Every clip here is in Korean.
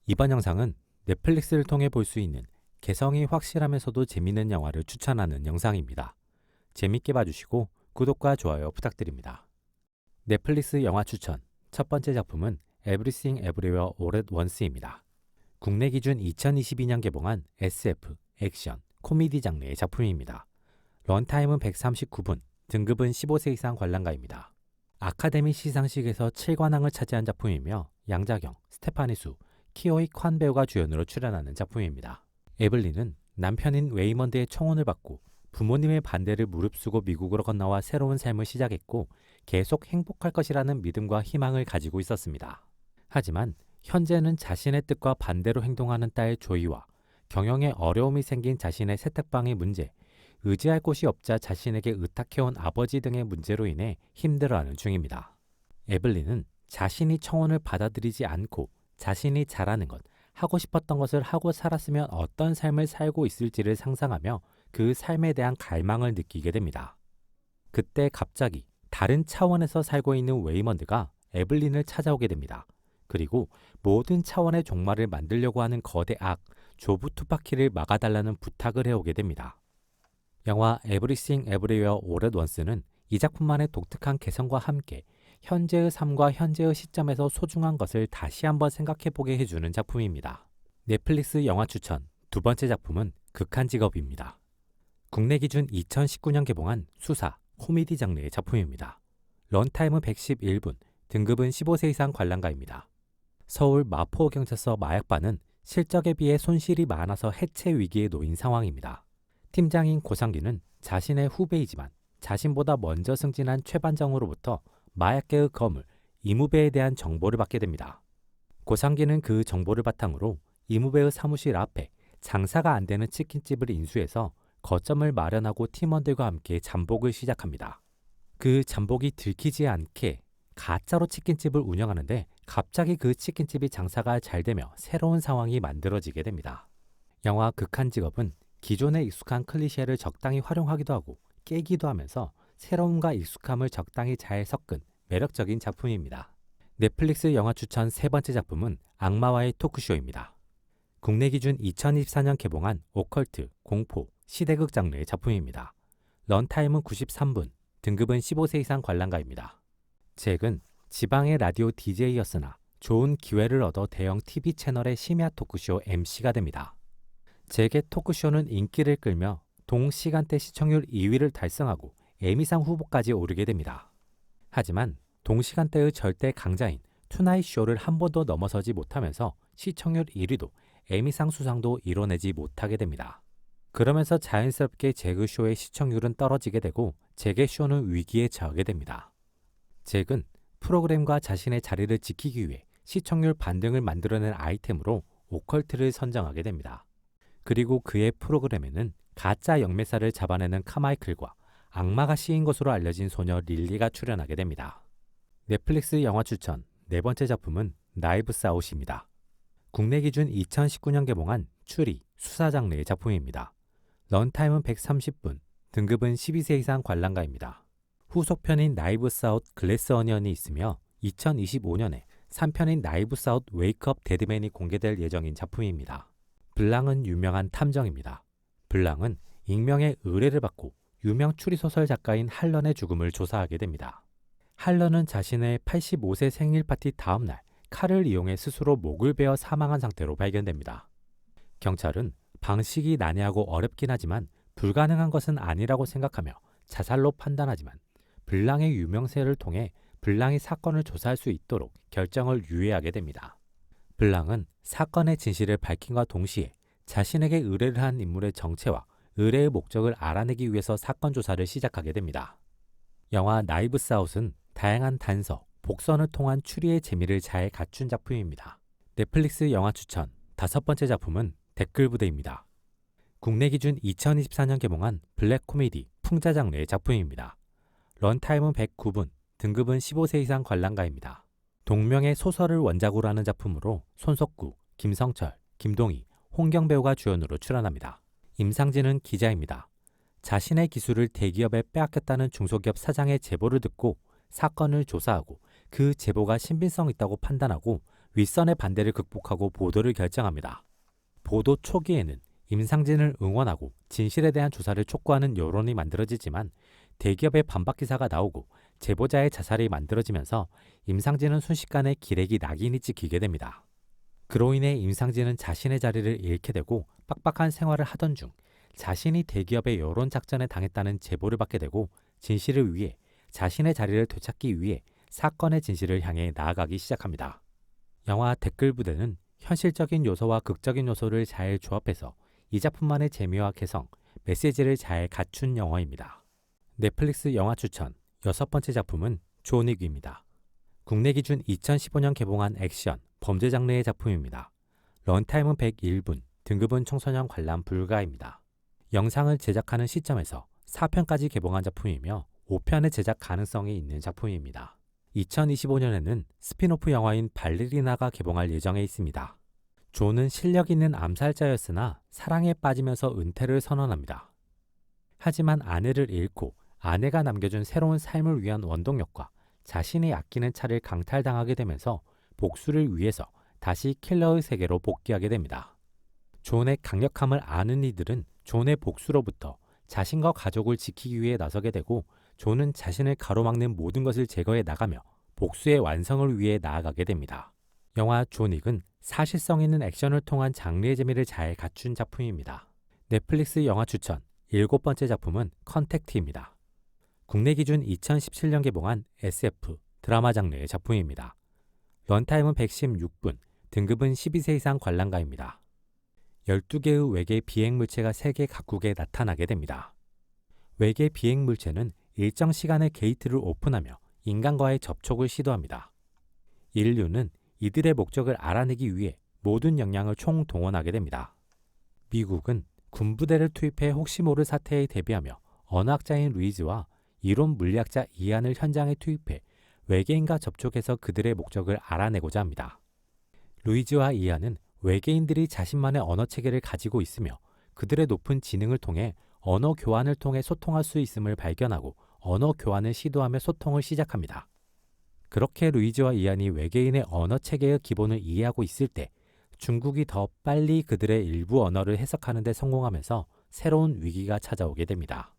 이번 영상은 넷플릭스를 통해 볼 수 있는 개성이 확실하면서도 재밌는 영화를 추천하는 영상입니다. 재밌게 봐주시고 구독과 좋아요 부탁드립니다. 넷플릭스 영화 추천 첫 번째 작품은 Everything Everywhere All at Once입니다. 국내 기준 2022년 개봉한 SF, 액션, 코미디 장르의 작품입니다. 런타임은 139분, 등급은 15세 이상 관람가입니다. 아카데미 시상식에서 7관왕을 차지한 작품이며 양자경, 스테파니 수, 키오이 콴 배우가 주연으로 출연하는 작품입니다. 에블린은 남편인 웨이먼드의 청혼을 받고 부모님의 반대를 무릅쓰고 미국으로 건너와 새로운 삶을 시작했고 계속 행복할 것이라는 믿음과 희망을 가지고 있었습니다. 하지만 현재는 자신의 뜻과 반대로 행동하는 딸 조이와 경영에 어려움이 생긴 자신의 세탁방의 문제, 의지할 곳이 없자 자신에게 의탁해온 아버지 등의 문제로 인해 힘들어하는 중입니다. 에블린은 자신이 청혼을 받아들이지 않고 자신이 잘하는 것, 하고 싶었던 것을 하고 살았으면 어떤 삶을 살고 있을지를 상상하며 그 삶에 대한 갈망을 느끼게 됩니다. 그때 갑자기 다른 차원에서 살고 있는 웨이먼드가 에블린을 찾아오게 됩니다. 그리고 모든 차원의 종말을 만들려고 하는 거대 악, 조부 투파키를 막아달라는 부탁을 해오게 됩니다. 영화 Everything Everywhere All at Once는 이 작품만의 독특한 개성과 함께 현재의 삶과 현재의 시점에서 소중한 것을 다시 한번 생각해보게 해주는 작품입니다. 넷플릭스 영화 추천 두 번째 작품은 극한 직업입니다. 국내 기준 2019년 개봉한 수사, 코미디 장르의 작품입니다. 런타임은 111분, 등급은 15세 이상 관람가입니다. 서울 마포경찰서 마약반은 실적에 비해 손실이 많아서 해체 위기에 놓인 상황입니다. 팀장인 고상기는 자신의 후배이지만 자신보다 먼저 승진한 최반장으로부터 마약계의 거물, 이무배에 대한 정보를 받게 됩니다. 고상기는 그 정보를 바탕으로 이무배의 사무실 앞에 장사가 안 되는 치킨집을 인수해서 거점을 마련하고 팀원들과 함께 잠복을 시작합니다. 그 잠복이 들키지 않게 가짜로 치킨집을 운영하는데 갑자기 그 치킨집이 장사가 잘 되며 새로운 상황이 만들어지게 됩니다. 영화 극한 직업은 기존에 익숙한 클리셰를 적당히 활용하기도 하고 깨기도 하면서 새로움과 익숙함을 적당히 잘 섞은 매력적인 작품입니다. 넷플릭스 영화 추천 세 번째 작품은 악마와의 토크쇼입니다. 국내 기준 2024년 개봉한 오컬트, 공포, 시대극 장르의 작품입니다. 런타임은 93분, 등급은 15세 이상 관람가입니다. 잭은 지방의 라디오 DJ였으나 좋은 기회를 얻어 대형 TV 채널의 심야 토크쇼 MC가 됩니다. 잭의 토크쇼는 인기를 끌며 동시간대 시청률 2위를 달성하고 에미상 후보까지 오르게 됩니다. 하지만 동시간대의 절대 강자인 투나잇 쇼를 한 번도 넘어서지 못하면서 시청률 1위도 에미상 수상도 이뤄내지 못하게 됩니다. 그러면서 자연스럽게 잭의 쇼의 시청률은 떨어지게 되고 잭의 쇼는 위기에 처하게 됩니다. 잭은 프로그램과 자신의 자리를 지키기 위해 시청률 반등을 만들어낸 아이템으로 오컬트를 선정하게 됩니다. 그리고 그의 프로그램에는 가짜 영매사를 잡아내는 카마이클과 악마가 씌인 것으로 알려진 소녀 릴리가 출연하게 됩니다. 넷플릭스 영화 추천 네 번째 작품은 나이브스 아웃입니다. 국내 기준 2019년 개봉한 추리, 수사 장르의 작품입니다. 런타임은 130분, 등급은 12세 이상 관람가입니다. 후속편인 나이브스 아웃 글래스 어니언이 있으며 2025년에 3편인 나이브스 아웃 웨이크업 데드맨이 공개될 예정인 작품입니다. 블랑은 유명한 탐정입니다. 블랑은 익명의 의뢰를 받고 유명 추리소설 작가인 할런의 죽음을 조사하게 됩니다. 할런은 자신의 85세 생일 파티 다음날 칼을 이용해 스스로 목을 베어 사망한 상태로 발견됩니다. 경찰은 방식이 난해하고 어렵긴 하지만 불가능한 것은 아니라고 생각하며 자살로 판단하지만 블랑의 유명세를 통해 블랑이 사건을 조사할 수 있도록 결정을 유예하게 됩니다. 블랑은 사건의 진실을 밝힘과 동시에 자신에게 의뢰를 한 인물의 정체와 의뢰의 목적을 알아내기 위해서 사건 조사를 시작하게 됩니다. 영화 나이브스 아웃은 다양한 단서, 복선을 통한 추리의 재미를 잘 갖춘 작품입니다. 넷플릭스 영화 추천 다섯 번째 작품은 댓글부대입니다. 국내 기준 2024년 개봉한 블랙 코미디, 풍자 장르의 작품입니다. 런타임은 109분, 등급은 15세 이상 관람가입니다. 동명의 소설을 원작으로 하는 작품으로 손석구, 김성철, 김동희, 홍경 배우가 주연으로 출연합니다. 임상진은 기자입니다. 자신의 기술을 대기업에 빼앗겼다는 중소기업 사장의 제보를 듣고 사건을 조사하고 그 제보가 신빙성 있다고 판단하고 윗선의 반대를 극복하고 보도를 결정합니다. 보도 초기에는 임상진을 응원하고 진실에 대한 조사를 촉구하는 여론이 만들어지지만 대기업의 반박 기사가 나오고 제보자의 자살이 만들어지면서 임상진은 순식간에 기레기 낙인이 찍히게 됩니다. 그로 인해 임상진은 자신의 자리를 잃게 되고 빡빡한 생활을 하던 중 자신이 대기업의 여론 작전에 당했다는 제보를 받게 되고 진실을 위해 자신의 자리를 되찾기 위해 사건의 진실을 향해 나아가기 시작합니다. 영화 댓글 부대는 현실적인 요소와 극적인 요소를 잘 조합해서 이 작품만의 재미와 개성, 메시지를 잘 갖춘 영화입니다. 넷플릭스 영화 추천 6번째 작품은 존 윅입니다. 국내 기준 2015년 개봉한 액션, 범죄 장르의 작품입니다. 런타임은 101분, 등급은 청소년 관람 불가입니다. 영상을 제작하는 시점에서 4편까지 개봉한 작품이며 5편의 제작 가능성이 있는 작품입니다. 2025년에는 스핀오프 영화인 발레리나가 개봉할 예정에 있습니다. 존은 실력 있는 암살자였으나 사랑에 빠지면서 은퇴를 선언합니다. 하지만 아내를 잃고 아내가 남겨준 새로운 삶을 위한 원동력과 자신이 아끼는 차를 강탈당하게 되면서 복수를 위해서 다시 킬러의 세계로 복귀하게 됩니다. 존의 강력함을 아는 이들은 존의 복수로부터 자신과 가족을 지키기 위해 나서게 되고 존은 자신을 가로막는 모든 것을 제거해 나가며 복수의 완성을 위해 나아가게 됩니다. 영화 존 윅은 사실성 있는 액션을 통한 장르의 재미를 잘 갖춘 작품입니다. 넷플릭스 영화 추천 7번째 작품은 컨택트입니다. 국내 기준 2017년 개봉한 SF, 드라마 장르의 작품입니다. 런타임은 116분, 등급은 12세 이상 관람가입니다. 12개의 외계 비행물체가 세계 각국에 나타나게 됩니다. 외계 비행물체는 일정 시간에 게이트를 오픈하며 인간과의 접촉을 시도합니다. 인류는 이들의 목적을 알아내기 위해 모든 역량을 총동원하게 됩니다. 미국은 군부대를 투입해 혹시 모를 사태에 대비하며 언어학자인 루이즈와 이론 물리학자 이안을 현장에 투입해 외계인과 접촉해서 그들의 목적을 알아내고자 합니다. 루이즈와 이안은 외계인들이 자신만의 언어 체계를 가지고 있으며 그들의 높은 지능을 통해 언어 교환을 통해 소통할 수 있음을 발견하고 언어 교환을 시도하며 소통을 시작합니다. 그렇게 루이즈와 이안이 외계인의 언어 체계의 기본을 이해하고 있을 때 중국이 더 빨리 그들의 일부 언어를 해석하는 데 성공하면서 새로운 위기가 찾아오게 됩니다.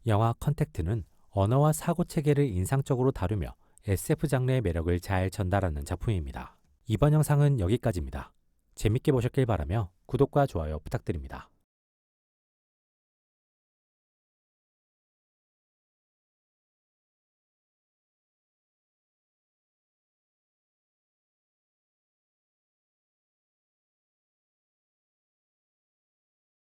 영화 컨택트는 언어와 사고 체계를 인상적으로 다루며 SF 장르의 매력을 잘 전달하는 작품입니다. 이번 영상은 여기까지입니다. 재밌게 보셨길 바라며 구독과 좋아요 부탁드립니다.